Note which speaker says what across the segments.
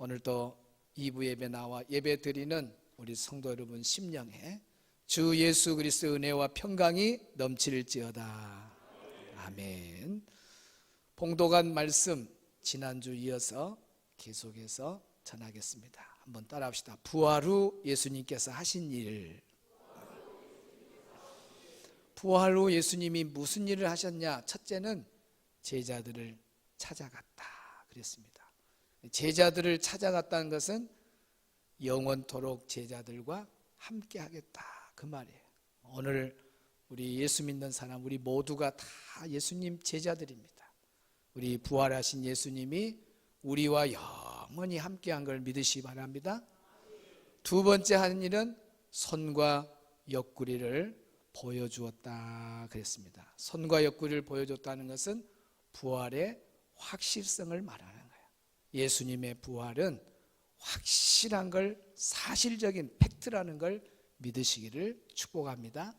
Speaker 1: 오늘도 2부 예배 나와 예배 드리는 우리 성도 여러분 심령에 주 예수 그리스도의 은혜와 평강이 넘칠지어다. 아멘. 봉독한 말씀 지난주 이어서 계속해서 전하겠습니다. 한번 따라합시다. 부활 후 예수님께서 하신 일. 부활 후 예수님이 무슨 일을 하셨냐? 첫째는 제자들을 찾아갔다 그랬습니다. 제자들을 찾아갔다는 것은 영원토록 제자들과 함께 하겠다 그 말이에요. 오늘 우리 예수 믿는 사람 우리 모두가 다 예수님 제자들입니다. 우리 부활하신 예수님이 우리와 영원히 함께한 걸 믿으시기 바랍니다. 두 번째 하는 일은 손과 옆구리를 보여주었다 그랬습니다. 손과 옆구리를 보여줬다는 것은 부활의 확실성을 말하는 거예요. 예수님의 부활은 확실한 걸, 사실적인 팩트라는 걸 믿으시기를 축복합니다.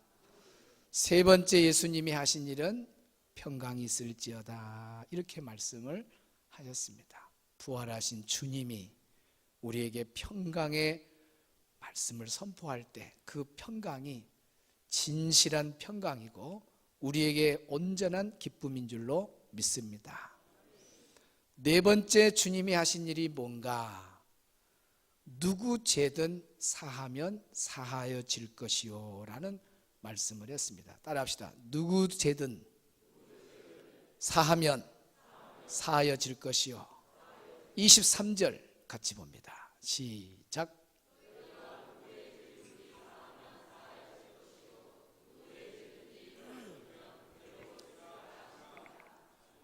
Speaker 1: 세 번째 예수님이 하신 일은 평강이 있을지어다 이렇게 말씀을 하셨습니다. 부활하신 주님이 우리에게 평강의 말씀을 선포할 때 그 평강이 진실한 평강이고 우리에게 온전한 기쁨인 줄로 믿습니다. 네 번째 주님이 하신 일이 뭔가? 누구 죄든 사하면 사하여질 것이요 라는 말씀을 했습니다. 따라합시다. 누구 죄든 사하면 사하여질 것이요. 23절 같이 봅니다. 시작.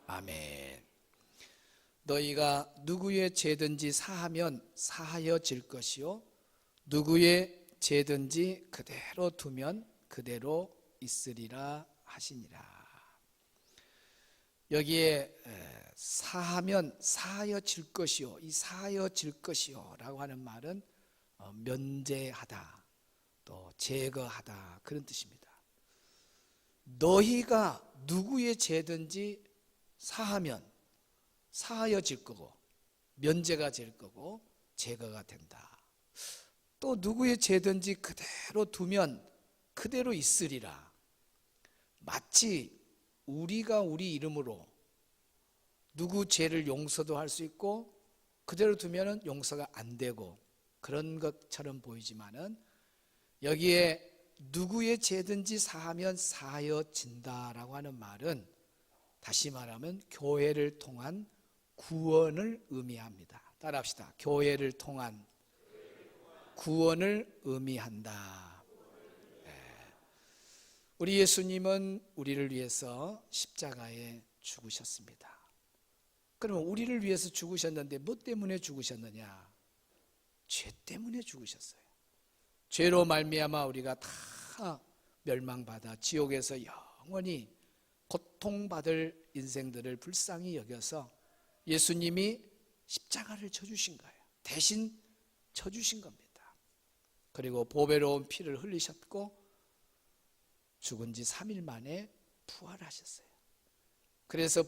Speaker 1: 아멘. 너희가 누구의 죄든지 사하면 사하여질 것이요 누구의 죄든지 그대로 두면 그대로 있으리라 하시니라. 여기에 사하면 사하여질 것이요 이 사하여질 것이요 라고 하는 말은 면제하다 또 제거하다 그런 뜻입니다. 너희가 누구의 죄든지 사하면 사하여질 거고 면제가 될 거고 제거가 된다. 또 누구의 죄든지 그대로 두면 그대로 있으리라. 마치 우리가 우리 이름으로 누구 죄를 용서도 할 수 있고 그대로 두면 용서가 안 되고 그런 것처럼 보이지만은 여기에 누구의 죄든지 사하면 사하여진다라고 하는 말은 다시 말하면 교회를 통한 구원을 의미합니다. 따라합시다. 교회를 통한 구원을 의미한다. 우리 예수님은 우리를 위해서 십자가에 죽으셨습니다. 그러면 우리를 위해서 죽으셨는데 뭐 때문에 죽으셨느냐? 죄 때문에 죽으셨어요. 죄로 말미암아 우리가 다 멸망받아 지옥에서 영원히 고통받을 인생들을 불쌍히 여겨서 예수님이 십자가를 쳐주신 거예요. 대신 쳐주신 겁니다. 그리고 보배로운 피를 흘리셨고 죽은 지 3일 만에 부활하셨어요. 그래서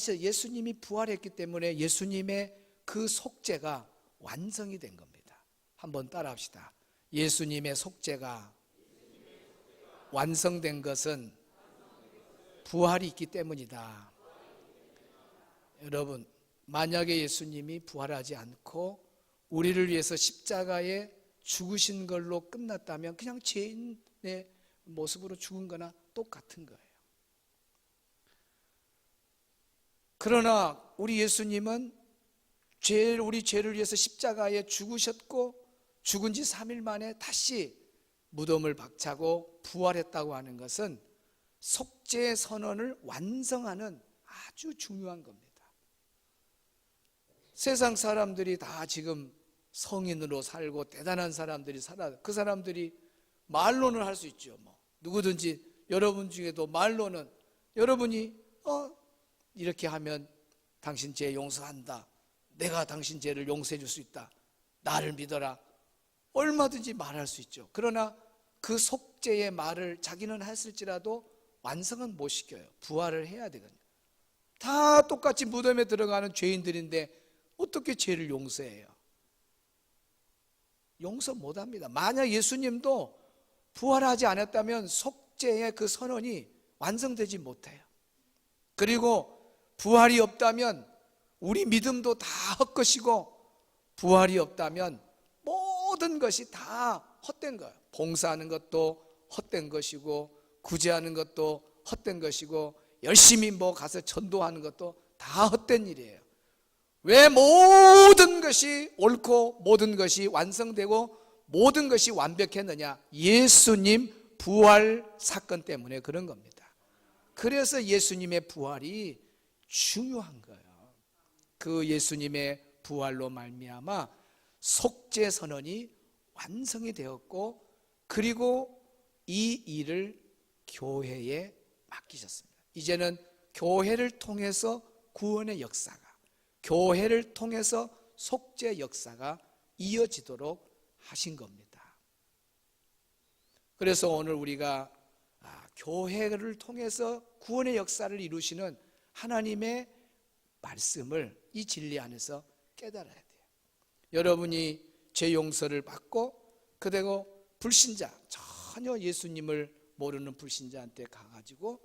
Speaker 1: 예수님이 부활했기 때문에 예수님의 그 속죄가 완성이 된 겁니다. 한번 따라합시다. 예수님의 속죄가 완성된 것은 부활이 있기 때문이다. 여러분, 만약에 예수님이 부활하지 않고 우리를 위해서 십자가에 죽으신 걸로 끝났다면 그냥 죄인의 모습으로 죽은 거나 똑같은 거예요. 그러나 우리 예수님은 우리 죄를 위해서 십자가에 죽으셨고 죽은 지 3일 만에 다시 무덤을 박차고 부활했다고 하는 것은 속죄 선언을 완성하는 아주 중요한 겁니다. 세상 사람들이 다 지금 성인으로 살고 대단한 사람들이 그 사람들이 말로는 할 수 있죠. 누구든지 여러분 중에도 말로는 여러분이 이렇게 하면 당신 죄 용서한다. 내가 당신 죄를 용서해 줄 수 있다. 나를 믿어라. 얼마든지 말할 수 있죠. 그러나 그 속죄의 말을 자기는 했을지라도 완성은 못 시켜요. 부활을 해야 되거든요. 다 똑같이 무덤에 들어가는 죄인들인데 어떻게 죄를 용서해요? 용서 못합니다. 만약 예수님도 부활하지 않았다면 속죄의 그 선언이 완성되지 못해요. 그리고 부활이 없다면 우리 믿음도 다 헛것이고, 부활이 없다면 모든 것이 다 헛된 거예요. 봉사하는 것도 헛된 것이고, 구제하는 것도 헛된 것이고, 열심히 가서 전도하는 것도 다 헛된 일이에요. 왜 모든 것이 옳고 모든 것이 완성되고 모든 것이 완벽했느냐? 예수님 부활 사건 때문에 그런 겁니다. 그래서 예수님의 부활이 중요한 거예요. 그 예수님의 부활로 말미암아 속죄 선언이 완성이 되었고, 그리고 이 일을 교회에 맡기셨습니다. 이제는 교회를 통해서 구원의 역사가, 교회를 통해서 속죄 역사가 이어지도록 하신 겁니다. 그래서 오늘 우리가 교회를 통해서 구원의 역사를 이루시는 하나님의 말씀을 이 진리 안에서 깨달아야 돼요. 여러분이 죄 용서를 받고, 그리고 불신자, 전혀 예수님을 모르는 불신자한테 가가지고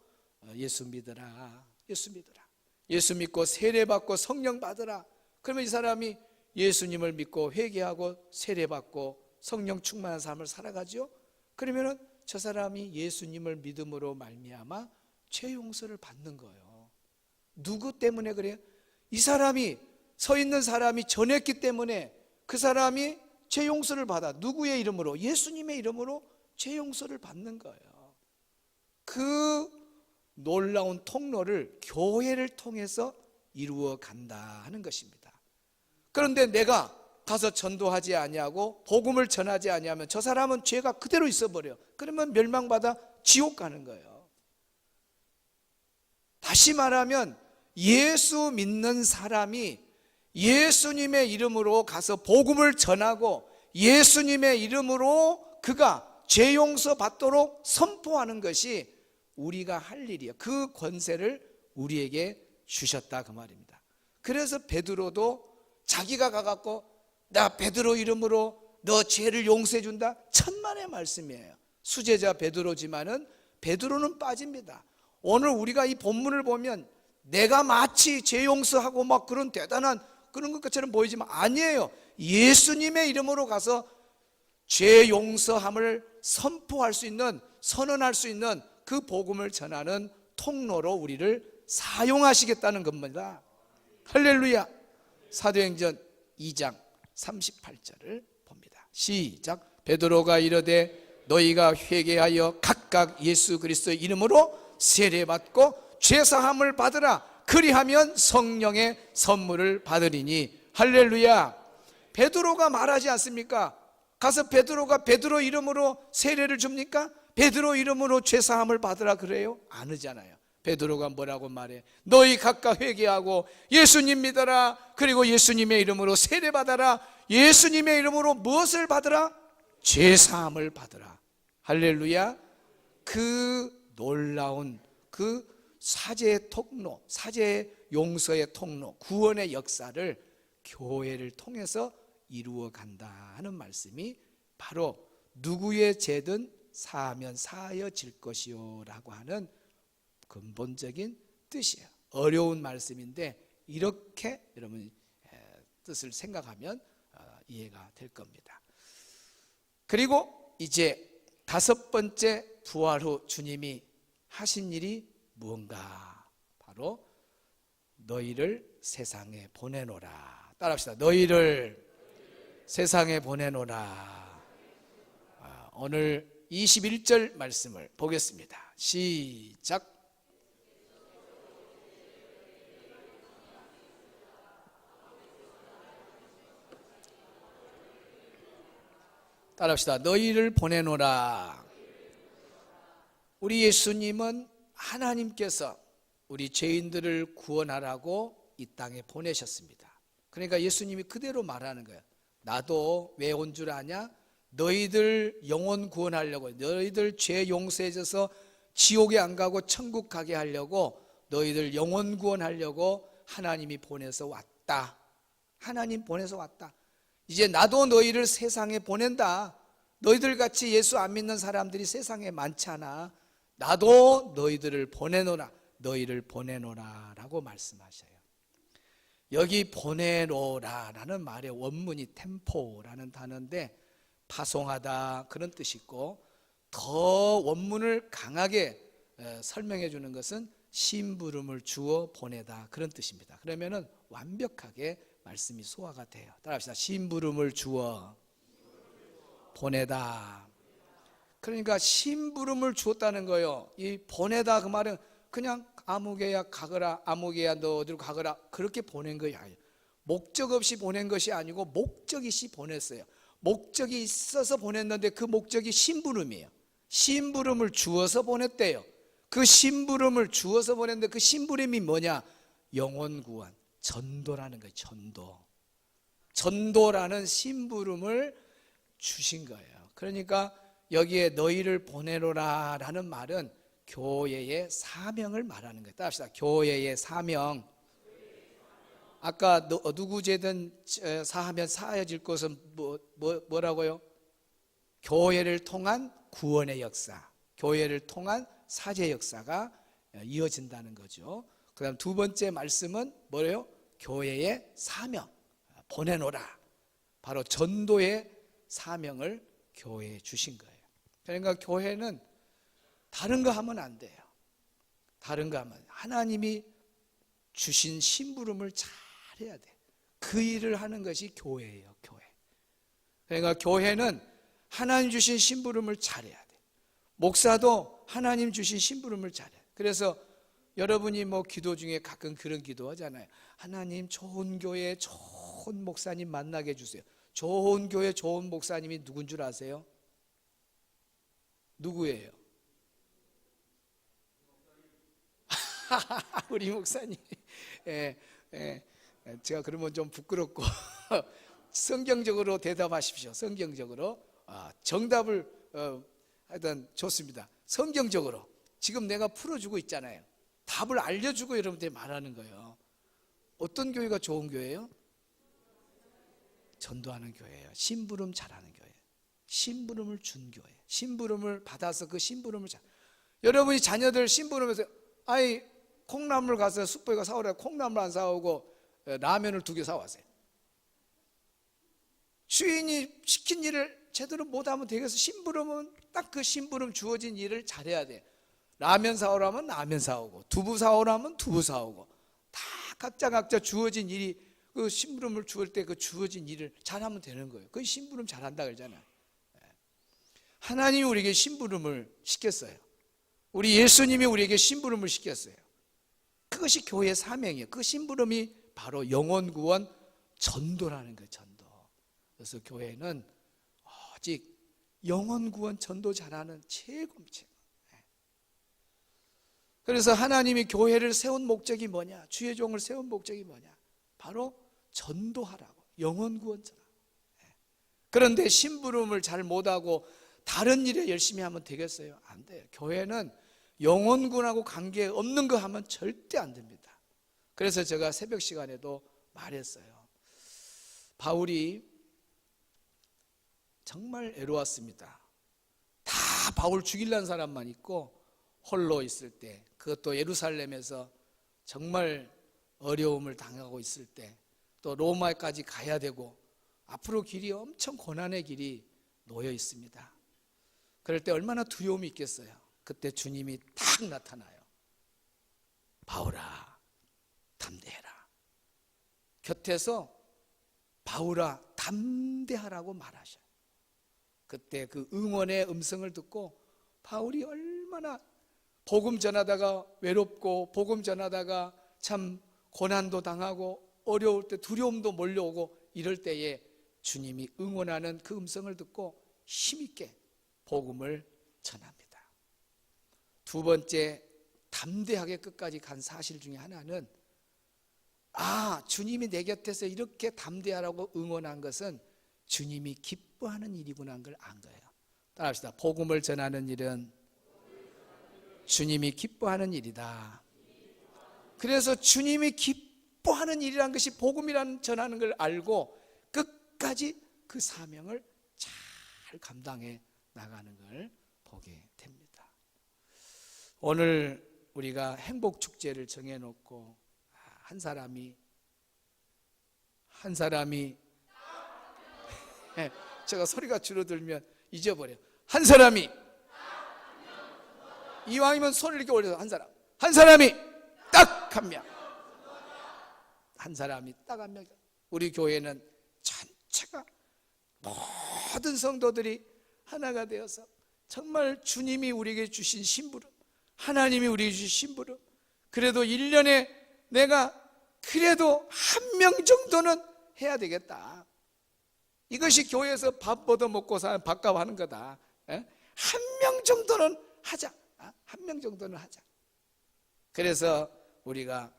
Speaker 1: 예수 믿어라, 예수 믿어라, 예수 믿고 세례받고 성령 받으라. 그러면 이 사람이 예수님을 믿고 회개하고 세례받고 성령 충만한 삶을 살아가죠. 그러면 저 사람이 예수님을 믿음으로 말미암아 죄 용서를 받는 거예요. 누구 때문에 그래요? 이 사람이, 서 있는 사람이 전했기 때문에 그 사람이 죄 용서를 받아. 누구의 이름으로? 예수님의 이름으로 죄 용서를 받는 거예요. 그 놀라운 통로를 교회를 통해서 이루어 간다 하는 것입니다. 그런데 내가 가서 전도하지 아니하고 복음을 전하지 아니하면 저 사람은 죄가 그대로 있어버려요. 그러면 멸망받아 지옥 가는 거예요. 다시 말하면 예수 믿는 사람이 예수님의 이름으로 가서 복음을 전하고 예수님의 이름으로 그가 죄 용서 받도록 선포하는 것이 우리가 할 일이에요. 그 권세를 우리에게 주셨다 그 말입니다. 그래서 베드로도 자기가 가갖고 나 베드로 이름으로 너 죄를 용서해 준다, 천만의 말씀이에요. 수제자 베드로지만은 베드로는 빠집니다. 오늘 우리가 이 본문을 보면 내가 마치 죄 용서하고 막 그런 대단한 그런 것처럼 보이지만 아니에요. 예수님의 이름으로 가서 죄 용서함을 선포할 수 있는, 선언할 수 있는 그 복음을 전하는 통로로 우리를 사용하시겠다는 겁니다. 할렐루야. 사도행전 2장 38절을 봅니다. 시작. 베드로가 이르되 너희가 회개하여 각각 예수 그리스도의 이름으로 세례받고 죄사함을 받으라. 그리하면 성령의 선물을 받으리니. 할렐루야. 베드로가 말하지 않습니까? 가서 베드로가 베드로 이름으로 세례를 줍니까? 베드로 이름으로 죄사함을 받으라 그래요? 안 하잖아요. 베드로가 뭐라고 말해? 너희 각각 회개하고 예수님 믿어라. 그리고 예수님의 이름으로 세례 받아라. 예수님의 이름으로 무엇을 받으라? 죄사함을 받으라. 할렐루야. 그 놀라운 그 사죄의 통로, 사죄의 용서의 통로, 구원의 역사를 교회를 통해서 이루어 간다 하는 말씀이 바로 누구의 죄든 사하면 사하여질 것이요 라고 하는 근본적인 뜻이에요. 어려운 말씀인데 이렇게 여러분 뜻을 생각하면 이해가 될 겁니다. 그리고 이제 다섯 번째, 부활 후 주님이 하신 일이 무언가? 바로 너희를 세상에 보내노라. 따라합시다. 너희를 세상에 보내노라. 오늘 21절 말씀을 보겠습니다. 시작. 따라합시다. 너희를 보내노라. 우리 예수님은 하나님께서 우리 죄인들을 구원하라고 이 땅에 보내셨습니다. 그러니까 예수님이 그대로 말하는 거예요. 나도 왜 온 줄 아냐? 너희들 영혼 구원하려고, 너희들 죄 용서해줘서 지옥에 안 가고 천국 가게 하려고, 너희들 영혼 구원하려고 하나님이 보내서 왔다. 하나님 보내서 왔다. 이제 나도 너희를 세상에 보낸다. 너희들 같이 예수 안 믿는 사람들이 세상에 많잖아. 나도 너희들을 보내노라. 너희를 보내노라 라고 말씀하셔요. 여기 보내노라 라는 말의 원문이 템포라는 단어인데 파송하다 그런 뜻이 있고, 더 원문을 강하게 설명해 주는 것은 심부름을 주어 보내다 그런 뜻입니다. 그러면은 완벽하게 말씀이 소화가 돼요. 따라합시다. 심부름을 주어 보내다. 그러니까 심부름을 주었다는 거예요. 이 보내다 그 말은 그냥 아무개야 가거라, 아무개야 너 어디로 가거라 그렇게 보낸 것이 아니에요. 목적 없이 보낸 것이 아니고 목적 있이 보냈어요. 목적이 있어서 보냈는데 그 목적이 심부름이에요. 심부름을 주어서 보냈대요. 그 심부름을 주어서 보냈는데 그 심부름이 뭐냐? 영혼 구원, 전도라는 거예요. 전도라는 심부름을 주신 거예요. 그러니까 여기에 너희를 보내노라 라는 말은 교회의 사명을 말하는 거예요. 따라합시다. 교회의 사명. 아까 누구 죄든 사하면 사하여질 것은 뭐라고요? 교회를 통한 구원의 역사, 교회를 통한 사죄 역사가 이어진다는 거죠. 그 다음 두 번째 말씀은 뭐예요? 교회의 사명, 보내노라. 바로 전도의 사명을 교회에 주신 거예요. 그러니까 교회는 다른 거 하면 안 돼요. 다른 거 하면 하나님이 주신 심부름을 잘해야 돼. 그 일을 하는 것이 교회예요. 교회. 그러니까 교회는 하나님 주신 심부름을 잘해야 돼. 목사도 하나님 주신 심부름을 잘해. 그래서 여러분이 뭐 기도 중에 가끔 그런 기도 하잖아요. 하나님 좋은 교회 좋은 목사님 만나게 해주세요. 좋은 교회 좋은 목사님이 누군 줄 아세요? 누구예요? 우리 목사님. 제가 그러면 좀 부끄럽고 성경적으로 대답하십시오. 성경적으로. 정답을 하여튼 좋습니다. 성경적으로 지금 내가 풀어주고 있잖아요. 답을 알려주고 여러분들이 말하는 거예요. 어떤 교회가 좋은 교회예요? 전도하는 교회예요. 심부름 잘하는 교회. 심부름을 준 교회. 심부름을 받아서 그 심부름을 여러분이 자녀들 심부름해서 콩나물 가서 숯불에 가서 사오라. 콩나물 안 사오고 라면을 2개 사왔어요. 주인이 시킨 일을 제대로 못하면 되겠어. 심부름은 딱 그 심부름 주어진 일을 잘해야 돼. 라면 사오라면 라면 사오고, 두부 사오라면 두부 사오고, 다 각자 주어진 일이, 그 심부름을 주을 때 그 주어진 일을 잘하면 되는 거예요. 그 심부름 잘한다 그러잖아요. 하나님이 우리에게 심부름을 시켰어요. 우리 예수님이 우리에게 심부름을 시켰어요. 그것이 교회의 사명이에요. 그 심부름이 바로 영혼 구원 전도라는 거예요. 전도. 그래서 교회는 오직 영혼 구원 전도 잘하는 최고입니다. 그래서 하나님이 교회를 세운 목적이 뭐냐? 주의 종을 세운 목적이 뭐냐? 바로 전도하라고, 영혼 구원 전하라고. 그런데 심부름을 잘 못하고 다른 일에 열심히 하면 되겠어요? 안 돼요. 교회는 영혼 구원하고 관계없는 거 하면 절대 안 됩니다. 그래서 제가 새벽 시간에도 말했어요. 바울이 정말 애로웠습니다. 다 바울 죽이려는 사람만 있고 홀로 있을 때, 그것도 예루살렘에서 정말 어려움을 당하고 있을 때, 또 로마까지 가야 되고 앞으로 길이 엄청 고난의 길이 놓여 있습니다. 그럴 때 얼마나 두려움이 있겠어요. 그때 주님이 딱 나타나요. 바울아 담대해라. 곁에서 바울아 담대하라고 말하셔요. 그때 그 응원의 음성을 듣고 바울이 얼마나 복음 전하다가 외롭고, 복음 전하다가 참 고난도 당하고 어려울 때 두려움도 몰려오고 이럴 때에 주님이 응원하는 그 음성을 듣고 힘있게 복음을 전합니다. 두 번째, 담대하게 끝까지 간 사실 중에 하나는, 주님이 내 곁에서 이렇게 담대하라고 응원한 것은 주님이 기뻐하는 일이구나 하는 걸 안 거예요. 따라합시다. 복음을 전하는 일은 주님이 기뻐하는 일이다. 그래서 주님이 기뻐하는 일이라는 것이 복음이라는 전하는 걸 알고 끝까지 그 사명을 잘 감당해 나가는 걸 보게 됩니다. 오늘 우리가 행복축제를 정해놓고 한 사람이 제가 소리가 줄어들면 잊어버려요. 한 사람이, 이왕이면 손을 이렇게 올려서 한 사람이 딱 한 명, 한 사람이 딱 한 명. 우리 교회는 전체가 모든 성도들이 하나가 되어서 정말 주님이 우리에게 주신 심부름, 하나님이 우리에게 주신 심부름, 그래도 1년에 내가 그래도 한 명 정도는 해야 되겠다. 이것이 교회에서 밥 얻어먹고 사는 밥값 하는 거다. 한 명 정도는 하자. 한 명 정도는 하자. 그래서 우리가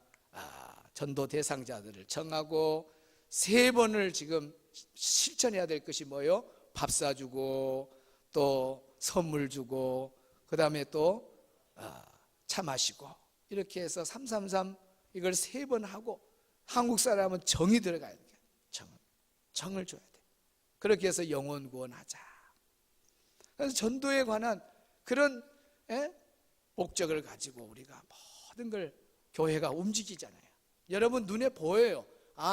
Speaker 1: 전도 대상자들을 정하고 3번을 지금 실천해야 될 것이 뭐예요? 밥 사주고 또 선물 주고 그 다음에 또 차 마시고 이렇게 해서 333 이걸 3번 하고, 한국 사람은 정이 들어가야 돼. 정을 줘야 돼. 그렇게 해서 영혼 구원하자. 그래서 전도에 관한 그런 목적을 가지고 우리가 모든 걸 교회가 움직이잖아요. 여러분 눈에 보여요.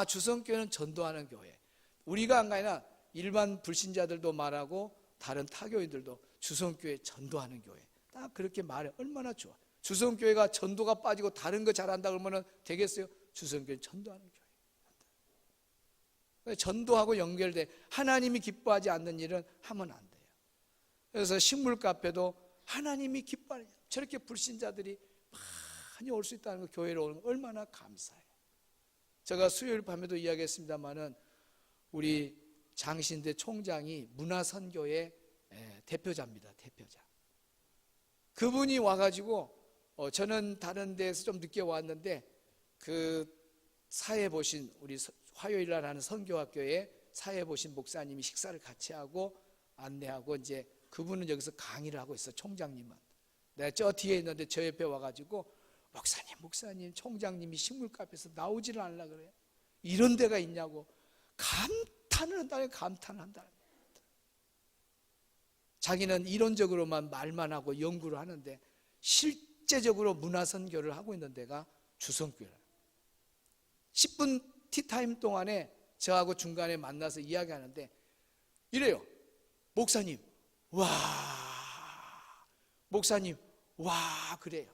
Speaker 1: 주성교회는 전도하는 교회. 우리가 안 가나 일반 불신자들도 말하고 다른 타교인들도 주성교회 전도하는 교회. 딱 그렇게 말해. 얼마나 좋아. 주성교회가 전도가 빠지고 다른 거 잘한다 그러면 되겠어요? 주성교회는 전도하는 교회. 전도하고 연결돼. 하나님이 기뻐하지 않는 일은 하면 안 돼요. 그래서 식물 카페도 하나님이 기뻐하는, 저렇게 불신자들이 많이 올 수 있다는 거, 교회로 오는 거 얼마나 감사해요. 제가 수요일 밤에도 이야기했습니다마는 우리 장신대 총장이 문화선교의 대표자입니다. 대표자. 그분이 와가지고 저는 다른 데서 좀 늦게 왔는데 그 사회 보신 우리 화요일날 하는 선교학교에 사회 보신 목사님이 식사를 같이 하고 안내하고 이제 그분은 여기서 강의를 하고 있어. 총장님은 내가 저 뒤에 있는데 저 옆에 와가지고 목사님 총장님이 식물 카페에서 나오지를 않으려 그래요. 이런 데가 있냐고 감탄을 한다는. 자기는 이론적으로만 말만 하고 연구를 하는데 실제적으로 문화선교를 하고 있는 데가 주성교회라. 10분 티타임 동안에 저하고 중간에 만나서 이야기하는데 이래요. 목사님 와 그래요.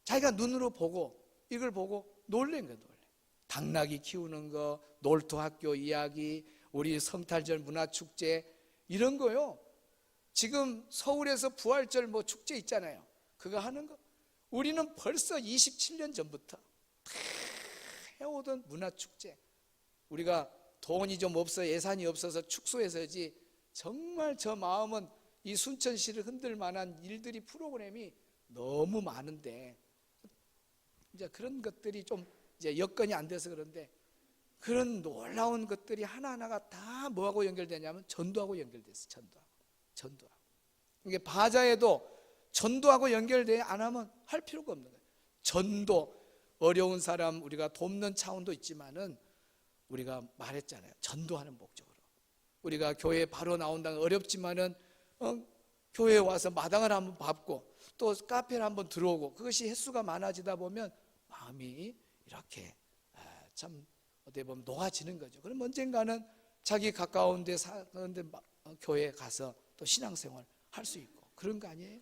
Speaker 1: 자기가 눈으로 보고 이걸 보고 놀란 거예요. 당나귀 키우는 거, 놀토학교 이야기, 우리 성탄절 문화축제 이런 거요. 지금 서울에서 부활절 축제 있잖아요. 그거 하는 거 우리는 벌써 27년 전부터 다 해오던 문화축제. 우리가 돈이 좀 없어, 예산이 없어서 축소해서지 정말 저 마음은 이 순천시를 흔들 만한 일들이, 프로그램이 너무 많은데 이제 그런 것들이 좀 이제 여건이 안 돼서 그런데, 그런 놀라운 것들이 하나하나가 다 뭐하고 연결되냐면 전도하고 연결됐어. 전도하고. 이게 바자에도 전도하고 연결돼 안 하면 할 필요가 없는 거예요. 전도, 어려운 사람 우리가 돕는 차원도 있지만은 우리가 말했잖아요. 전도하는 목적으로. 우리가 교회에 바로 나온다는 어렵지만은 교회에 와서 마당을 한번 밟고 또 카페를 한번 들어오고, 그것이 횟수가 많아지다 보면 마음이 이렇게 참 어떻게 보면 녹아지는 거죠. 그럼 언젠가는 자기 가까운 데 사는데 교회에 가서 또 신앙생활 할 수 있고 그런 거 아니에요?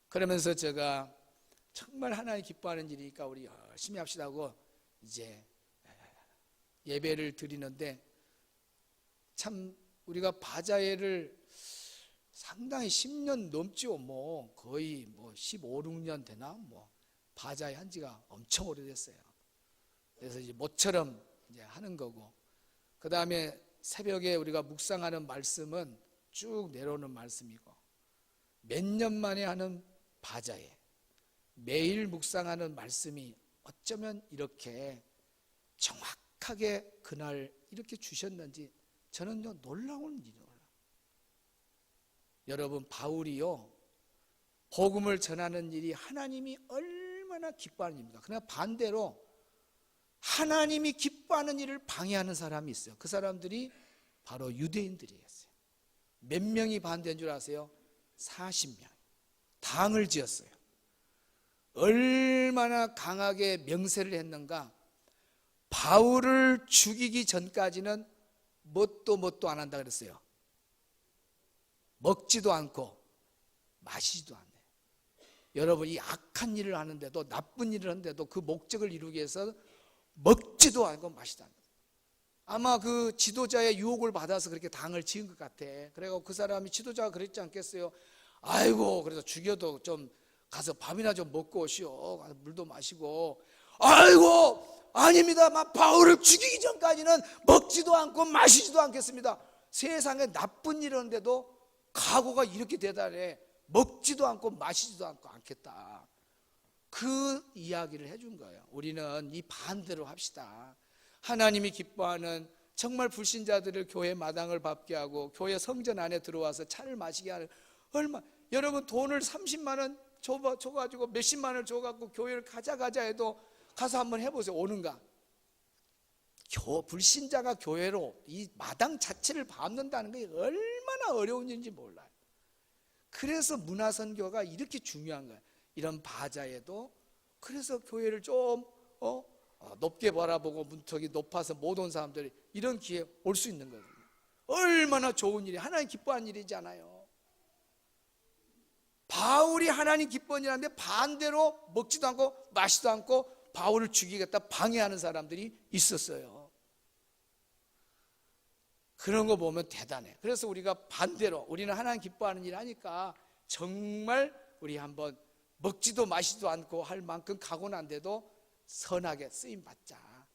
Speaker 1: 그러면서 제가 정말 하나님 기뻐하는 일이니까 우리 열심히 합시다 하고 이제 예배를 드리는데, 참 우리가 바자회를 상당히 10년 넘지요. 거의 15, 16년 되나? 바자회 한 지가 엄청 오래됐어요. 그래서 이제 모처럼 이제 하는 거고, 그 다음에 새벽에 우리가 묵상하는 말씀은 쭉 내려오는 말씀이고, 몇 년 만에 하는 바자회, 매일 묵상하는 말씀이 어쩌면 이렇게 정확하게 그날 이렇게 주셨는지 저는 놀라운 일이에요. 여러분, 바울이요, 복음을 전하는 일이 하나님이 얼마나 기뻐하는 일입니까? 그러나 반대로 하나님이 기뻐하는 일을 방해하는 사람이 있어요. 그 사람들이 바로 유대인들이었어요. 몇 명이 반대한 줄 아세요? 40명. 당을 지었어요. 얼마나 강하게 명세를 했는가. 바울을 죽이기 전까지는 뭣도 안 한다 그랬어요. 먹지도 않고 마시지도 않네. 여러분, 이 악한 일을 하는데도, 나쁜 일을 하는데도 그 목적을 이루기 위해서 먹지도 않고 마시지도 않고, 아마 그 지도자의 유혹을 받아서 그렇게 당을 지은 것 같아. 그래서 그 사람이, 지도자가 그랬지 않겠어요? 아이고, 그래서 죽여도 좀 가서 밥이나 좀 먹고 오시오. 가서 물도 마시고. 아이고, 아닙니다. 막 바울을 죽이기 전까지는 먹지도 않고 마시지도 않겠습니다. 세상에 나쁜 일 하는데도 각오가 이렇게 대단해. 먹지도 않고 마시지도 않겠다. 그 이야기를 해준 거예요. 우리는 이 반대로 합시다. 하나님이 기뻐하는 정말 불신자들을 교회 마당을 밟게 하고 교회 성전 안에 들어와서 차를 마시게 하는, 여러분 돈을 30만 원 줘가지고 몇십만 원을 줘갖고 교회를 가자 해도 가서 한번 해보세요. 오는가? 불신자가 교회로 이 마당 자체를 밟는다는 게 얼마나 어려운 일인지 몰라요. 그래서 문화선교가 이렇게 중요한 거예요. 이런 바자에도. 그래서 교회를 좀 높게 바라보고 문턱이 높아서 못 온 사람들이 이런 기회에 올 수 있는 거예요. 얼마나 좋은 일이, 하나님 기뻐하는 일이잖아요. 바울이 하나님 기뻐하는 일인데 반대로 먹지도 않고 마시지도 않고 바울을 죽이겠다 방해하는 사람들이 있었어요. 그런 거 보면 대단해. 그래서 우리가 반대로, 우리는 하나님 기뻐하는 일 하니까 정말 우리 한번 먹지도 마시지도 않고 할 만큼 각오는 안 돼도 선하게 쓰임 받자.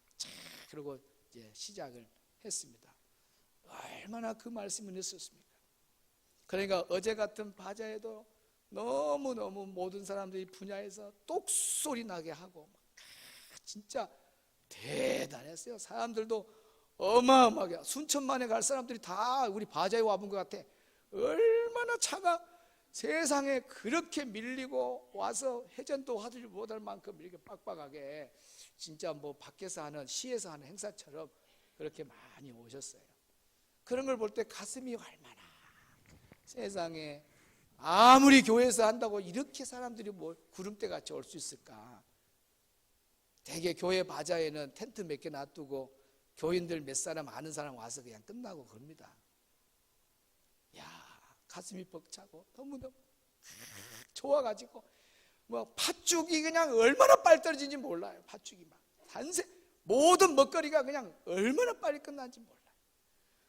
Speaker 1: 그리고 이제 시작을 했습니다. 얼마나 그 말씀을 했었습니까? 그러니까 어제 같은 바자에도 너무너무 모든 사람들이 분야에서 똑소리 나게 하고 진짜 대단했어요. 사람들도 어마어마하게 순천만에 갈 사람들이 다 우리 바자에 와본 것 같아. 얼마나 차가 세상에 그렇게 밀리고 와서 회전도 하지 못할 만큼 이렇게 빡빡하게, 진짜 뭐 밖에서 하는, 시에서 하는 행사처럼 그렇게 많이 오셨어요. 그런 걸 볼 때 가슴이 얼마나, 세상에 아무리 교회에서 한다고 이렇게 사람들이 뭐 구름대같이 올 수 있을까. 대개 교회 바자에는 텐트 몇 개 놔두고 교인들 몇 사람 아는 사람 와서 그냥 끝나고 그럽니다. 야, 가슴이 벅차고 너무너무 좋아가지고 뭐 팥죽이 그냥 얼마나 빨리 떨어지는지 몰라요. 팥죽이 막 산세, 모든 먹거리가 그냥 얼마나 빨리 끝나는지 몰라요.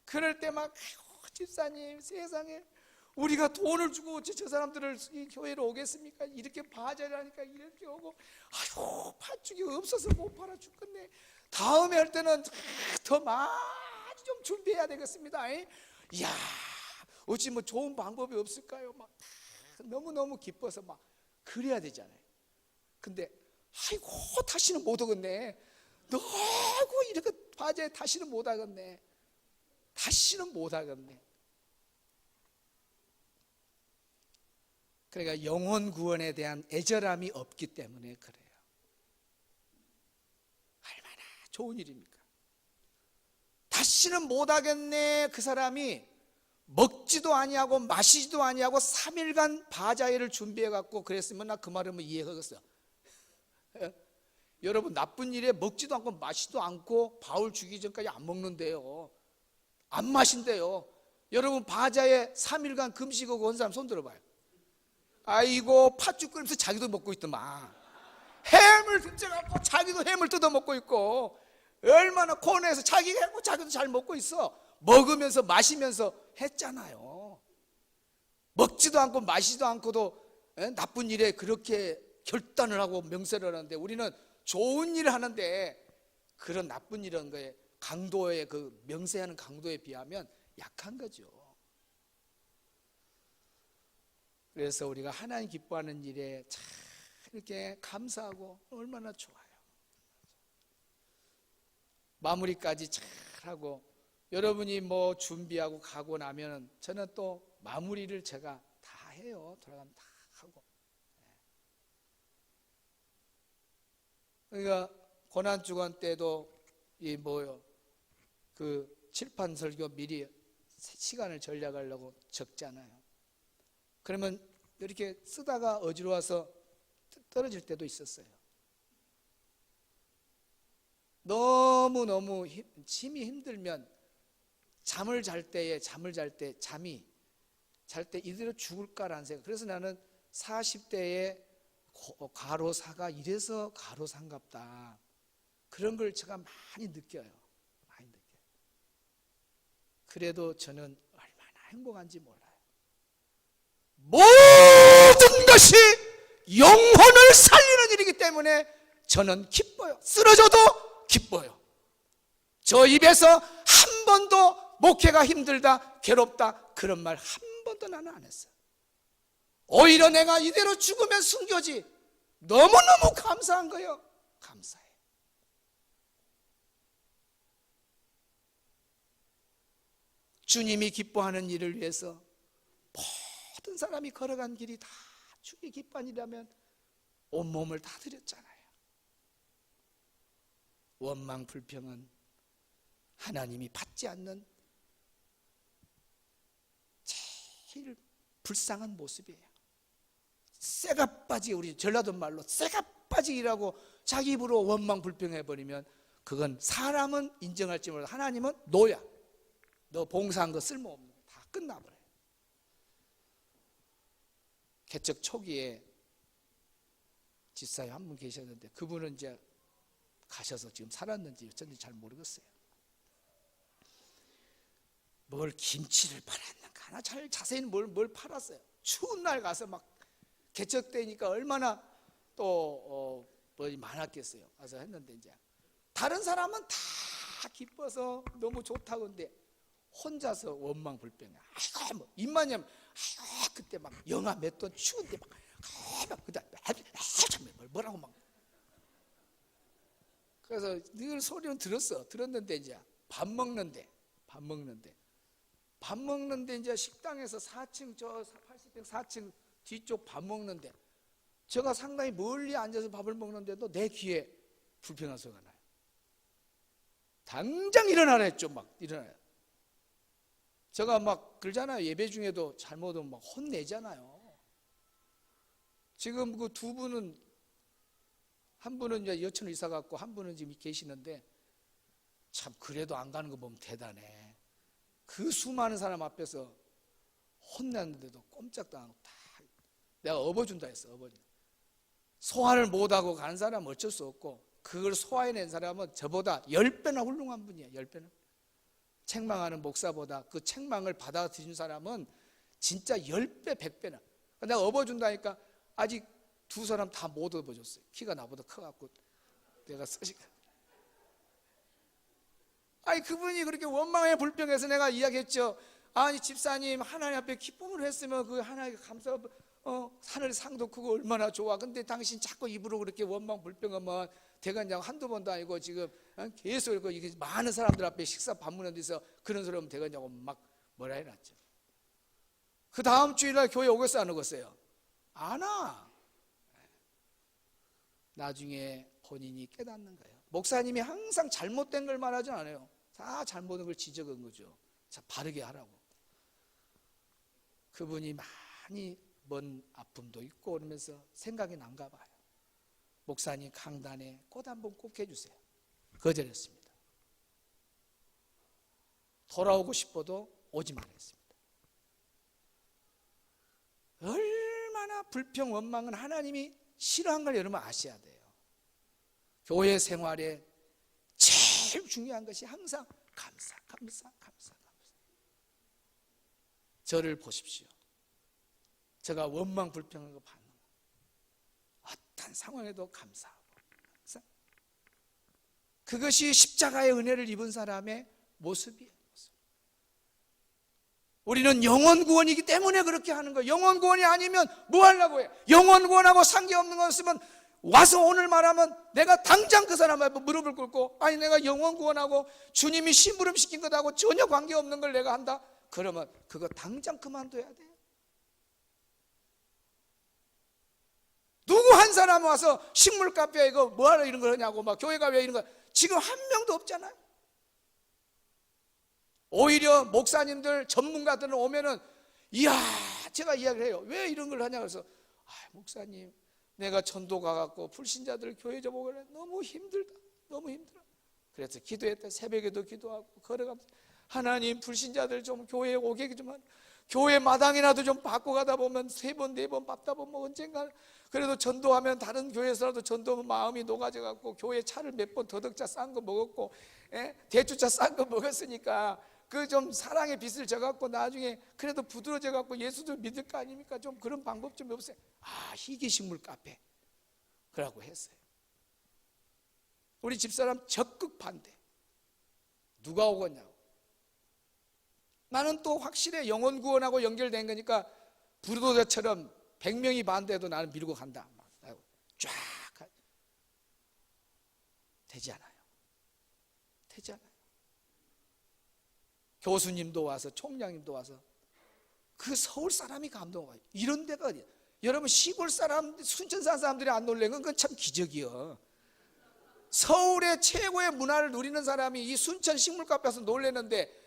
Speaker 1: 그럴 때 막 집사님, 세상에 우리가 돈을 주고 어찌 저 사람들을 이 교회로 오겠습니까? 이렇게 바자라니까 이렇게 오고, 아유 팥죽이 없어서 못 팔아 죽겠네. 다음에 할 때는 더 많이 좀 준비해야 되겠습니다. 이야, 어찌 뭐 좋은 방법이 없을까요? 막 너무너무 기뻐서 막 그래야 되잖아요. 근데 아이고 다시는 못 오겠네. 너무 이렇게 바자에 다시는 못 하겠네. 다시는 못 하겠네. 그러니까 영혼 구원에 대한 애절함이 없기 때문에 그래요. 얼마나 좋은 일입니까? 다시는 못하겠네. 그 사람이 먹지도 아니하고 마시지도 아니하고 3일간 바자회를 준비해갖고 그랬으면 나 그 말은 이해하겠어요. 여러분, 나쁜 일에 먹지도 않고 마시지도 않고 바울 죽이기 전까지 안 먹는데요, 안 마신대요. 여러분, 바자회 3일간 금식하고 온 사람 손 들어봐요. 아이고 팥죽 끓이면서 자기도 먹고 있더만. 햄을 뜯어갖고 자기도 햄을 뜯어 먹고 있고, 얼마나 코너에서 자기가 했고 자기도 잘 먹고 있어. 먹으면서 마시면서 했잖아요. 먹지도 않고 마시지도 않고도 나쁜 일에 그렇게 결단을 하고 명세를 하는데, 우리는 좋은 일을 하는데 그런 나쁜 일한 거에 강도의 그 명세하는 강도에 비하면 약한 거죠. 그래서 우리가 하나님 기뻐하는 일에 참 이렇게 감사하고 얼마나 좋아요. 마무리까지 잘 하고, 여러분이 뭐 준비하고 가고 나면 저는 또 마무리를 제가 다 해요. 돌아가면 다 하고. 그러니까 고난주간 때도 이 뭐요 그 칠판 설교 미리 시간을 전략하려고 적잖아요. 그러면 이렇게 쓰다가 어지러워서 떨어질 때도 있었어요. 너무너무 힘이 힘들면 잠을 잘 때 이대로 죽을까라는 생각. 그래서 나는 40대에 과로사가 이래서 과로사인갑다, 그런 걸 제가 많이 느껴요. 그래도 저는 얼마나 행복한지 몰라요. 모든 것이 영혼을 살리는 일이기 때문에 저는 기뻐요. 쓰러져도 기뻐요. 저 입에서 한 번도 목회가 힘들다, 괴롭다 그런 말 한 번도 나는 안 했어요. 오히려 내가 이대로 죽으면 순교지. 너무너무 감사한 거예요. 감사해요. 주님이 기뻐하는 일을 위해서 모든 사람이 걸어간 길이 다 주님이 기뻐한 일이라면 온몸을 다 드렸잖아요. 원망 불평은 하나님이 받지 않는 제일 불쌍한 모습이에요. 쇠가 빠지게, 우리 전라도 말로 쇠가 빠지기라고 자기 입으로 원망 불평해버리면 그건 사람은 인정할지 몰라도 하나님은 노야. 너 봉사한 거 쓸모없는 거 다 끝나버려요. 개척 초기에 집사님 한 분 계셨는데 그분은 이제 가셔서 지금 살았는지 어쩐지 잘 모르겠어요. 뭘 김치를 팔았는가 하나 잘 자세히는 뭘 팔았어요. 추운 날 가서 막 개척 때니까 얼마나 또 뭐 많았겠어요. 가서 했는데 이제 다른 사람은 다 기뻐서 너무 좋다고 하는데 혼자서 원망 불평해. 아이고 뭐 입만 열면 아이고 그때 막 영하 몇 도 추운데 막 그다 뭐라고 막. 그래서 늘 소리는 들었는데 이제 밥 먹는데 이제 식당에서 4층 저 80평 4층 뒤쪽 밥 먹는데 제가 상당히 멀리 앉아서 밥을 먹는데도 내 귀에 불평한 소리가 나요. 당장 일어나라 했죠. 막 일어나요. 제가 막 그러잖아요. 예배 중에도 잘못하면 막 혼내잖아요. 지금 그 두 분은, 한 분은 이제 여천을 이사 갔고 한 분은 지금 계시는데 참 그래도 안 가는 거 보면 대단해. 그 수많은 사람 앞에서 혼났는데도 꼼짝도 안 하고 다 내가 업어준다 했어. 업어준다. 소화를 못하고 가는 사람은 어쩔 수 없고 그걸 소화해낸 사람은 저보다 10배나 훌륭한 분이야. 10배나. 책망하는 목사보다 그 책망을 받아들인 사람은 진짜 10배 100배나. 내가 업어준다니까 아직 두 사람 다 못 업어줬어요. 키가 나보다 커갖고 내가 쓰시가. 아니 그분이 그렇게 원망에 불평해서 내가 이야기했죠. 아니 집사님 하나님 앞에 기쁨을 했으면 그 하나님께 감사, 하늘의 상도 크고 얼마나 좋아. 근데 당신 자꾸 입으로 그렇게 원망 불평하면 대관장 한두 번도 아니고 지금 계속 이렇게 많은 사람들 앞에 식사 밥 먹는 데서 그런 소리 하면 대관장하고 막 뭐라 해놨죠. 그 다음 주일날 교회 오겠어요 안 오겠어요? 안 와. 나중에 본인이 깨닫는 거예요. 목사님이 항상 잘못된 걸 말하지 않아요. 다 잘못된 걸 지적한 거죠. 자, 바르게 하라고. 그분이 많이 먼 아픔도 있고 그러면서 생각이 난가 봐요. 목사님 강단에 꽃 한번 꼭 해주세요. 거절했습니다. 돌아오고 싶어도 오지 말았습니다. 얼마나 불평 원망은 하나님이 싫어한 걸 여러분 아셔야 돼요. 교회 생활에 제일 중요한 것이 항상 감사. 저를 보십시오. 제가 원망 불평한 거 받는 어떤 상황에도 감사하고 항상. 그것이 십자가의 은혜를 입은 사람의 모습이에요. 우리는 영혼 구원이기 때문에 그렇게 하는 거예요. 영혼 구원이 아니면 뭐 하려고 해요? 영혼 구원하고 상관없는 것이면 와서 오늘 말하면 내가 당장 그 사람 앞에 무릎을 꿇고 아니 내가 영혼 구원하고 주님이 심부름 시킨 것하고 전혀 관계없는 걸 내가 한다? 그러면 그거 당장 그만둬야 돼요. 누구 한 사람 와서 식물 카페 이거 뭐하러 이런 걸 하냐고 막 교회가 왜 이런 거 지금 한 명도 없잖아요. 오히려 목사님들 전문가들은 오면은 이야 제가 이야기를 해요. 왜 이런 걸 하냐 그래서 목사님 내가 전도 가갖고 불신자들 교회 좀 오길래 너무 힘들다. 너무 힘들어. 그래서 기도했다. 새벽에도 기도하고 걸어가면서 하나님 불신자들 좀 교회에 오게 좀 하라. 교회 마당이라도 좀 바꿔 가다 보면 3번 4번 밟다 보면 언젠가 그래도 전도하면 다른 교회에서라도 전도하면 마음이 녹아져 갖고 교회 차를 몇 번 더덕차 싼 거 먹었고 대추차 싼 거 먹었으니까 그 좀 사랑의 빛을 져갖고 나중에 그래도 부드러워져 갖고 예수도 믿을 거 아닙니까? 좀 그런 방법 좀 없어요. 희귀식물 카페 그러고 했어요. 우리 집사람 적극 반대. 누가 오겠냐고. 나는 또 확실해. 영혼 구원하고 연결된 거니까 부르도자처럼 100명이 반대해도 나는 밀고 간다. 쫙 되지 않아요. 되지 않아요. 교수님도 와서 총장님도 와서 그 서울 사람이 감동해요. 이런 데가 어디야? 여러분 시골 사람 순천산 사람들이 안 놀란 건 그건 참 기적이요. 서울의 최고의 문화를 누리는 사람이 이 순천 식물카페에서 놀래는데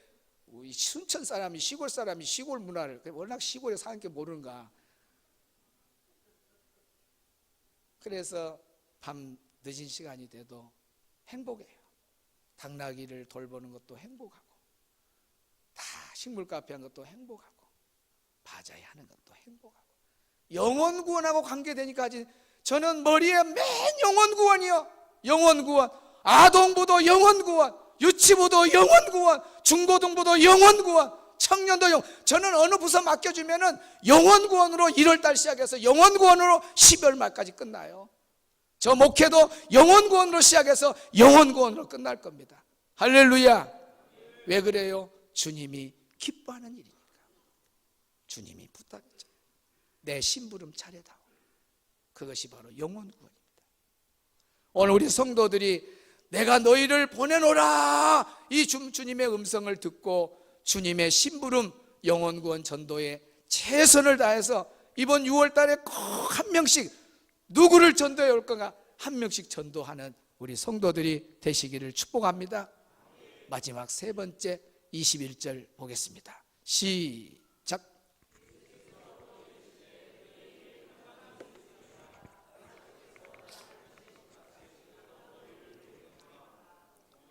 Speaker 1: 이 순천 사람이 시골 문화를 워낙 시골에 사는 게 모르는가. 그래서 밤 늦은 시간이 돼도 행복해요. 당나귀를 돌보는 것도 행복하고 다 식물 카페 한 것도 행복하고 바자회 하는 것도 행복하고 영혼 구원하고 관계되니까 저는 머리에 맨 영혼 구원이요. 영혼 구원. 아동부도 영혼 구원, 유치부도 영혼 구원, 중고등부도 영혼 구원, 청년도 저는 어느 부서 맡겨주면은 영혼 구원으로 1월달 시작해서 영혼 구원으로 12월 말까지 끝나요. 저 목회도 영혼 구원으로 시작해서 영혼 구원으로 끝날 겁니다. 할렐루야. 왜 그래요? 주님이 기뻐하는 일이니까. 주님이 부탁했죠. 내 심부름 차례다오. 그것이 바로 영혼 구원입니다. 오늘 우리 성도들이 내가 너희를 보내노라 이 주님의 음성을 듣고 주님의 심부름 영혼 구원 전도에 최선을 다해서 이번 6월 달에 꼭 한 명씩 누구를 전도해 올 건가 한 명씩 전도하는 우리 성도들이 되시기를 축복합니다. 마지막 3번째 21절 보겠습니다. 시작.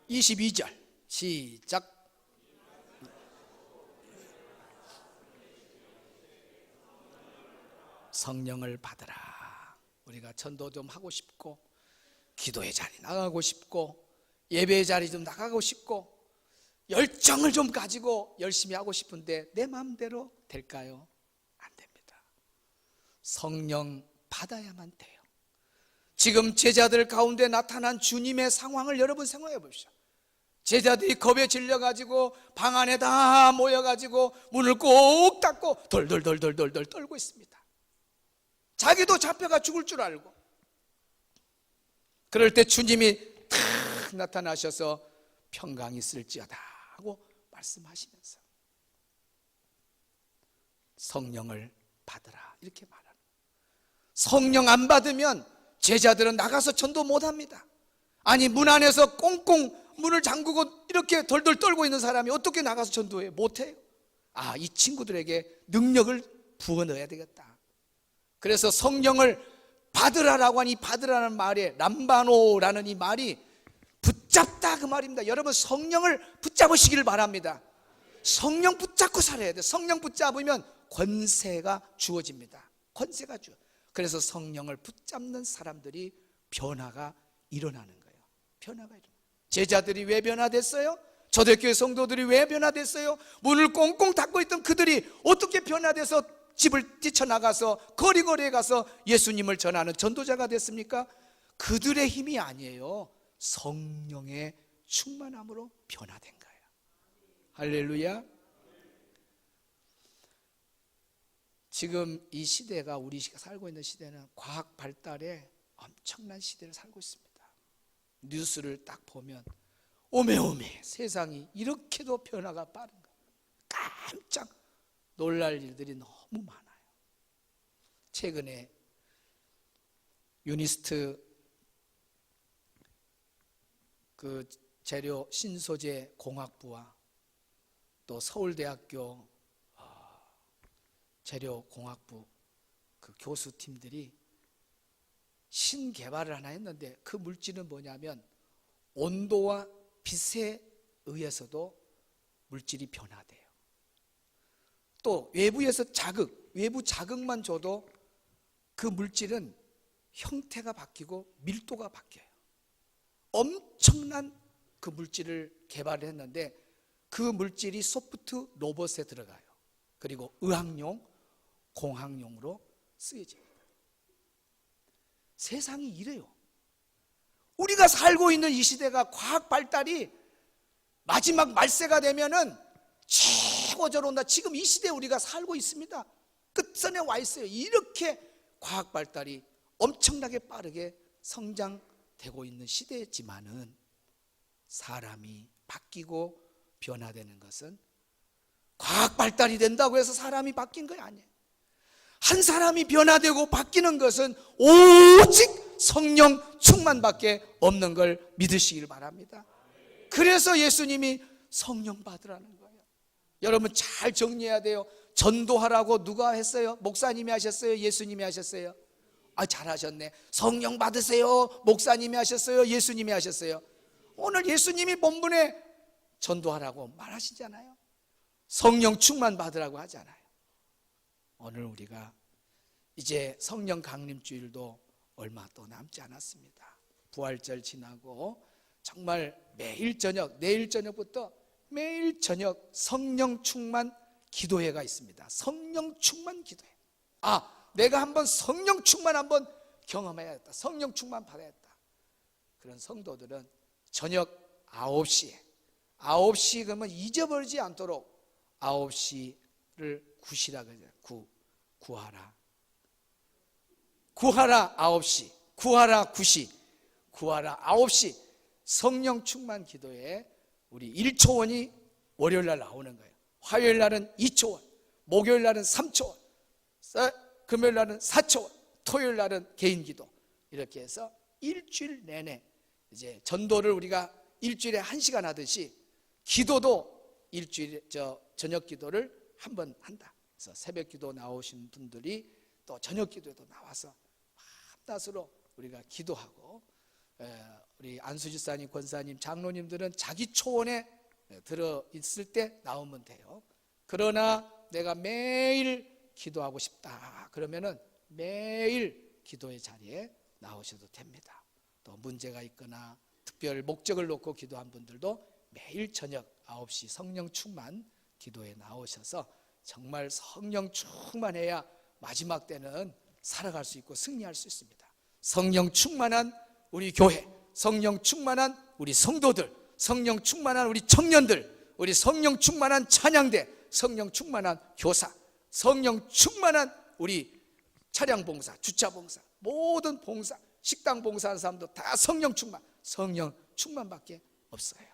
Speaker 1: 22절 시작. 성령을 받으라. 우리가 전도 좀 하고 싶고 기도의 자리 나가고 싶고 예배의 자리 좀 나가고 싶고 열정을 좀 가지고 열심히 하고 싶은데 내 마음대로 될까요? 안 됩니다. 성령 받아야만 돼요. 지금 제자들 가운데 나타난 주님의 상황을 여러분 생각해 보십시오. 제자들이 겁에 질려가지고 방 안에 다 모여가지고 문을 꼭 닫고 덜덜덜덜덜 떨고 있습니다. 자기도 잡혀가 죽을 줄 알고. 그럴 때 주님이 탁 나타나셔서 평강이 있을지어다 하고 말씀하시면서 성령을 받으라 이렇게 말합니다. 성령 안 받으면 제자들은 나가서 전도 못합니다. 아니 문 안에서 꽁꽁 문을 잠그고 이렇게 덜덜 떨고 있는 사람이 어떻게 나가서 전도해? 못해요. 이 친구들에게 능력을 부어 넣어야 되겠다. 그래서 성령을 받으라라고 하니 받으라는 말에 람바노라는 이 말이 붙잡다 그 말입니다. 여러분 성령을 붙잡으시기를 바랍니다. 성령 붙잡고 살아야 돼요. 성령 붙잡으면 권세가 주어집니다. 권세가 주어. 그래서 성령을 붙잡는 사람들이 변화가 일어나는 거예요. 변화가 일어나요. 제자들이 왜 변화됐어요? 초대교회 성도들이 왜 변화됐어요? 문을 꽁꽁 닫고 있던 그들이 어떻게 변화돼서 집을 뛰쳐나가서 거리거리에 가서 예수님을 전하는 전도자가 됐습니까? 그들의 힘이 아니에요. 성령의 충만함으로 변화된 거예요. 할렐루야. 지금 이 시대가 우리가 살고 있는 시대는 과학 발달에 엄청난 시대를 살고 있습니다. 뉴스를 딱 보면 오메오메 세상이 이렇게도 변화가 빠른가. 깜짝 놀랄 일들이 너무 많아요. 최근에 유니스트 그 재료 신소재 공학부와 또 서울대학교 재료 공학부 그 교수팀들이 신개발을 하나 했는데, 그 물질은 뭐냐면 온도와 빛에 의해서도 물질이 변화돼요. 또 외부에서 외부 자극만 줘도 그 물질은 형태가 바뀌고 밀도가 바뀌어요. 엄청난 그 물질을 개발을 했는데, 그 물질이 소프트 로봇에 들어가요. 그리고 의학용, 공학용으로 쓰여집니다. 세상이 이래요. 우리가 살고 있는 이 시대가 과학 발달이 마지막 말세가 되면은 최고조로 지금 이 시대에 우리가 살고 있습니다. 끝선에 와 있어요. 이렇게 과학 발달이 엄청나게 빠르게 성장되고 있는 시대지만은 사람이 바뀌고 변화되는 것은 과학 발달이 된다고 해서 사람이 바뀐 거 아니에요. 한 사람이 변화되고 바뀌는 것은 오직 성령 충만밖에 없는 걸 믿으시길 바랍니다. 그래서 예수님이 성령 받으라는 거예요. 여러분 잘 정리해야 돼요. 전도하라고 누가 했어요? 목사님이 하셨어요? 예수님이 하셨어요? 잘하셨네. 성령 받으세요. 목사님이 하셨어요? 예수님이 하셨어요? 오늘 예수님이 본문에 전도하라고 말하시잖아요. 성령 충만 받으라고 하잖아요. 오늘 우리가 이제 성령 강림주일도 얼마 또 남지 않았습니다. 부활절 지나고 정말 매일 저녁, 내일 저녁부터 매일 저녁 성령 충만 기도회가 있습니다. 성령 충만 기도회. 내가 한번 성령 충만 한번 경험해야겠다. 성령 충만 받아야겠다. 그런 성도들은 저녁 9시에 9시 그러면 잊어버리지 않도록 9시를 구시라 그러죠. 구하라 9시, 구하라 9시, 구하라 9시 성령 충만 기도에 우리 1초원이 월요일 날 나오는 거예요. 화요일 날은 2초원, 목요일 날은 3초원, 금요일 날은 4초원, 토요일 날은 개인 기도. 이렇게 해서 일주일 내내 이제 전도를 우리가 일주일에 1시간 하듯이 기도도 일주일에 저녁 기도를 한 번 한다. 그래서 새벽 기도 나오신 분들이 또 저녁 기도에도 나와서 밤낮으로 우리가 기도하고, 우리 안수지사님, 권사님, 장로님들은 자기 초원에 들어 있을 때 나오면 돼요. 그러나 내가 매일 기도하고 싶다 그러면은 매일 기도의 자리에 나오셔도 됩니다. 또 문제가 있거나 특별 목적을 놓고 기도한 분들도 매일 저녁 9시 성령 충만 기도에 나오셔서 정말 성령 충만해야 마지막 때는 살아갈 수 있고 승리할 수 있습니다. 성령 충만한 우리 교회, 성령 충만한 우리 성도들, 성령 충만한 우리 청년들, 우리 성령 충만한 찬양대, 성령 충만한 교사, 성령 충만한 우리 차량 봉사, 주차 봉사, 모든 봉사, 식당 봉사하는 사람도 다 성령 충만밖에 없어요.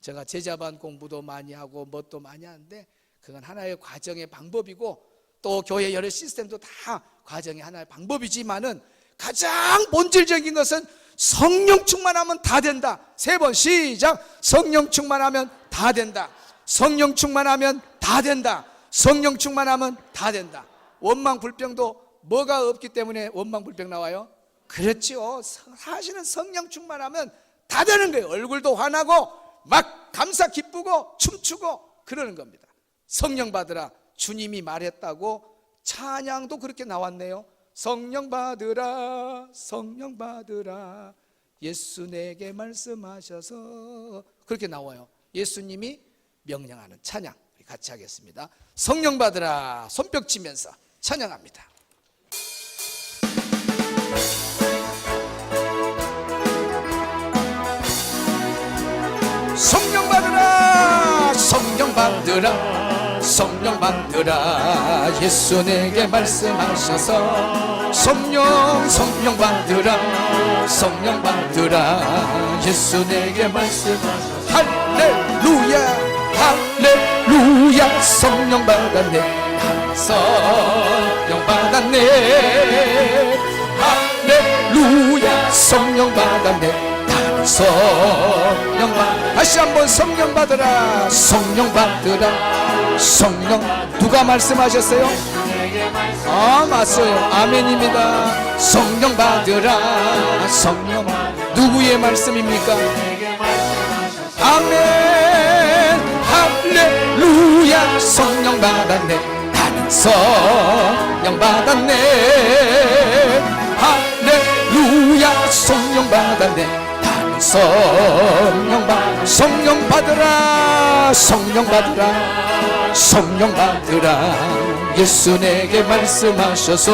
Speaker 1: 제가 제자반 공부도 많이 하고 뭣도 많이 하는데 그건 하나의 과정의 방법이고, 또 교회 여러 시스템도 다 과정의 하나의 방법이지만은 가장 본질적인 것은 성령 충만하면 다 된다. 3번 시작. 성령 충만하면 다 된다. 성령 충만하면 다 된다. 성령 충만하면 다 된다. 원망 불평도 뭐가 없기 때문에 원망 불평 나와요? 그렇죠. 사실은 성령 충만하면 다 되는 거예요. 얼굴도 환하고 막 감사 기쁘고 춤추고 그러는 겁니다. 성령 받으라. 주님이 말했다고 찬양도 그렇게 나왔네요. 성령 받으라, 성령 받으라, 예수 내게 말씀하셔서, 그렇게 나와요. 예수님이 명령하는 찬양 우리 같이 하겠습니다. 성령 받으라 손뼉 치면서 찬양합니다. 성령 받으라, 성령 받으라, 성령 받으라, 예수 내게 말씀하셔서. 성령 받으라, 성령 받으라, 예수 내게 말씀하셔서. 할렐루야, 할렐루야, 성령 받았네, 성령 받았네, 할렐루야, 성령 받았네. 나는 성령 받. 다시 한번 성령 받으라. 성령 받으라. 성령. 누가 말씀하셨어요? 아, 맞어요. 아멘입니다. 성령 받으라. 성령. 누구의 말씀입니까? 아멘. 할렐루야. 성령 받았네. 나는 성령 받았네. 할렐루야. 성령 받았네. 나는 성령 받. 성령 받으라. 성령 받으라. 성령 받으라. 예수 내게 말씀하셔서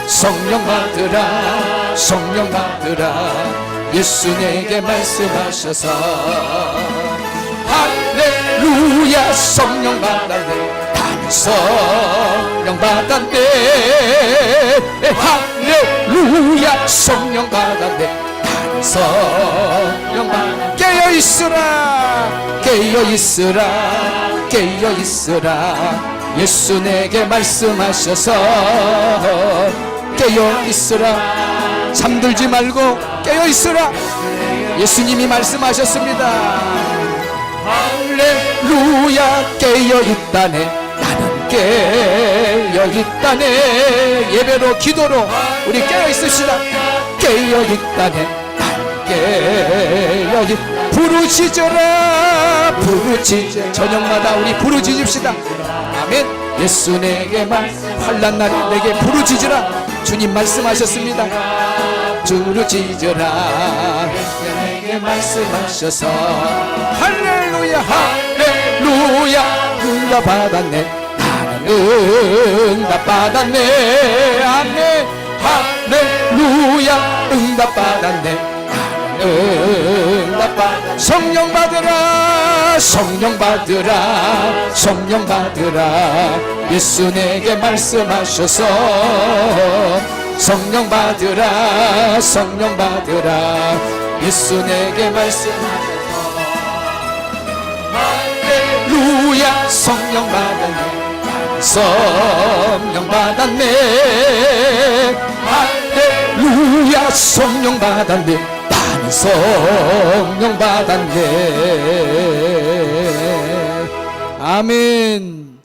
Speaker 1: 성령 받으라. 성령 받으라. 예수 내게 말씀하셔서 할렐루야. 성령 받았네. 나는 성령 받았네. 할렐루야. 성령 받았네. 나는 성령 받았네. 깨어있으라. 깨어있으라. 깨어있으라. 예수 내게 말씀하셔서 깨어있으라. 잠들지 말고 깨어있으라. 예수님이 말씀하셨습니다. 할렐루야. 깨어있다네. 나는 깨어있다네. 예배로 기도로 우리 깨어있읍시다. 깨어있다네. 나는 깨어있. 부르짖어라. 부르짖어. 저녁마다 우리 부르짖읍시다. 아멘. 예수 내게 환난 날에 내게 부르짖으라. 주님 말씀하셨습니다. 부르짖어라. 내게 말씀하셔서 할렐루야. 할렐루야. 응답 받았네. 나는 응답 받았네. 아멘. 할렐루야. 응답 받았네. 응답 받았네. 성령 받으라. 성령 받으라. 성령 받으라. 예수 내게 말씀하셔서 성령 받으라. 성령 받으라. 예수 내게 말씀하셔서 할렐루야. 성령 받았네. 성령 받았네. 할렐루야. 성령 받았네. 나는 성령 받았네. 아멘.